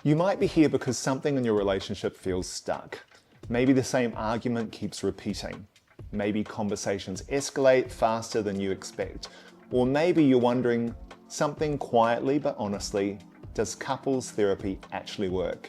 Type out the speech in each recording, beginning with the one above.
You might be here because something in your relationship feels stuck. Maybe the same argument keeps repeating. Maybe conversations escalate faster than you expect. Or maybe you're wondering something quietly but honestly, does couples therapy actually work?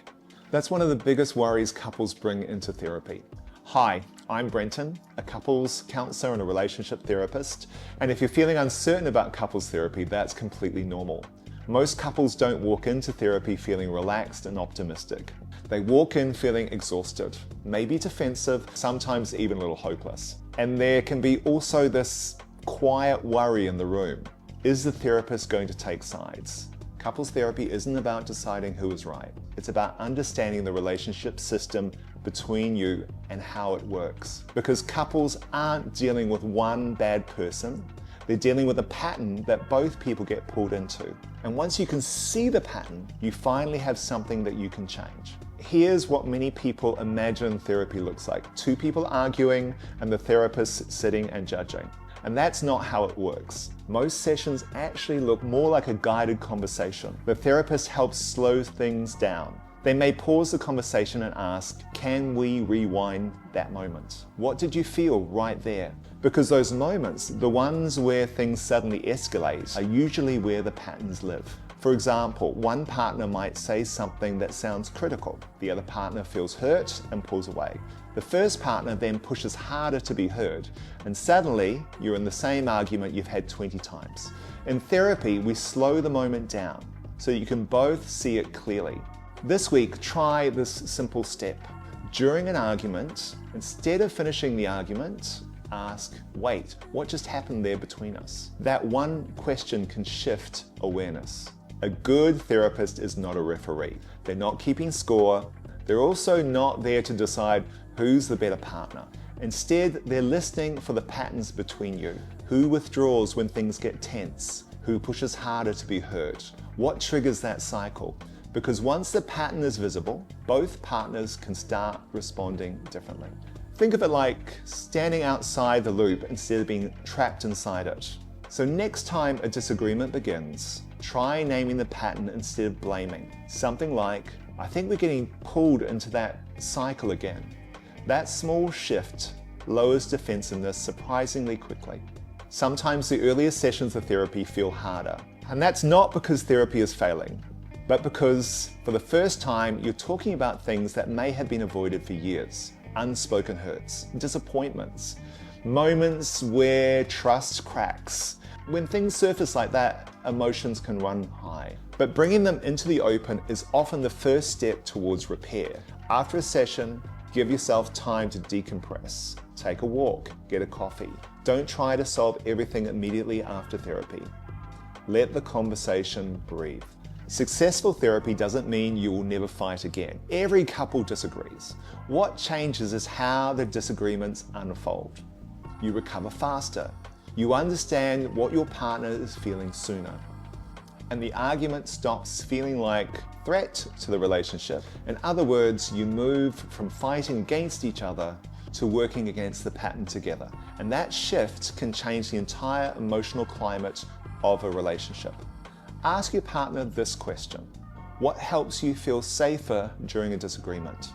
That's one of the biggest worries couples bring into therapy. Hi, I'm Brenton, a couples counselor and a relationship therapist. And if you're feeling uncertain about couples therapy, that's completely normal. Most couples don't walk into therapy feeling relaxed and optimistic. They walk in feeling exhausted, maybe defensive, sometimes even a little hopeless. And there can be also this quiet worry in the room. Is the therapist going to take sides? Couples therapy isn't about deciding who is right. It's about understanding the relationship system between you and how it works. Because couples aren't dealing with one bad person, they're dealing with a pattern that both people get pulled into. And once you can see the pattern, you finally have something that you can change. Here's what many people imagine therapy looks like. Two people arguing and the therapist sitting and judging. And that's not how it works. Most sessions actually look more like a guided conversation. The therapist helps slow things down. They may pause the conversation and ask, can we rewind that moment? What did you feel right there? Because those moments, the ones where things suddenly escalate, are usually where the patterns live. For example, one partner might say something that sounds critical. The other partner feels hurt and pulls away. The first partner then pushes harder to be heard, and suddenly you're in the same argument you've had 20 times. In therapy, we slow the moment down so you can both see it clearly. This week, try this simple step. During an argument, instead of finishing the argument, ask, wait, what just happened there between us? That one question can shift awareness. A good therapist is not a referee. They're not keeping score. They're also not there to decide who's the better partner. Instead, they're listening for the patterns between you. Who withdraws when things get tense? Who pushes harder to be heard? What triggers that cycle? Because once the pattern is visible, both partners can start responding differently. Think of it like standing outside the loop instead of being trapped inside it. So next time a disagreement begins, try naming the pattern instead of blaming. Something like, I think we're getting pulled into that cycle again. That small shift lowers defensiveness surprisingly quickly. Sometimes the earlier sessions of therapy feel harder. And that's not because therapy is failing, but because for the first time you're talking about things that may have been avoided for years. Unspoken hurts, disappointments, moments where trust cracks. When things surface like that, emotions can run high. But bringing them into the open is often the first step towards repair. After a session, give yourself time to decompress. Take a walk, get a coffee. Don't try to solve everything immediately after therapy. Let the conversation breathe. Successful therapy doesn't mean you will never fight again. Every couple disagrees. What changes is how the disagreements unfold. You recover faster. You understand what your partner is feeling sooner. And the argument stops feeling like a threat to the relationship. In other words, you move from fighting against each other to working against the pattern together. And that shift can change the entire emotional climate of a relationship. Ask your partner this question. What helps you feel safer during a disagreement?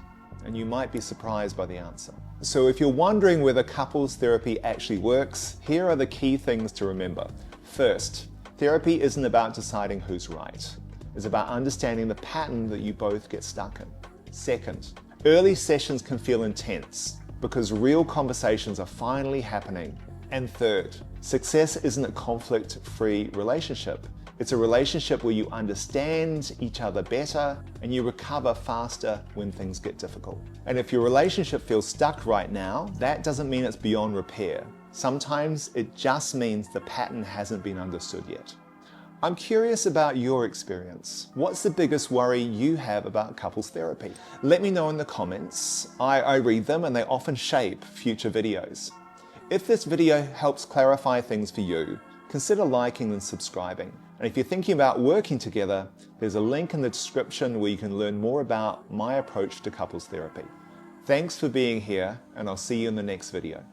And you might be surprised by the answer. So if you're wondering whether couples therapy actually works, here are the key things to remember. First, therapy isn't about deciding who's right. It's about understanding the pattern that you both get stuck in. Second, early sessions can feel intense because real conversations are finally happening. And third, success isn't a conflict-free relationship. It's a relationship where you understand each other better and you recover faster when things get difficult. And if your relationship feels stuck right now, that doesn't mean it's beyond repair. Sometimes it just means the pattern hasn't been understood yet. I'm curious about your experience. What's the biggest worry you have about couples therapy? Let me know in the comments. I read them and they often shape future videos. If this video helps clarify things for you, consider liking and subscribing. And if you're thinking about working together, there's a link in the description where you can learn more about my approach to couples therapy. Thanks for being here, and I'll see you in the next video.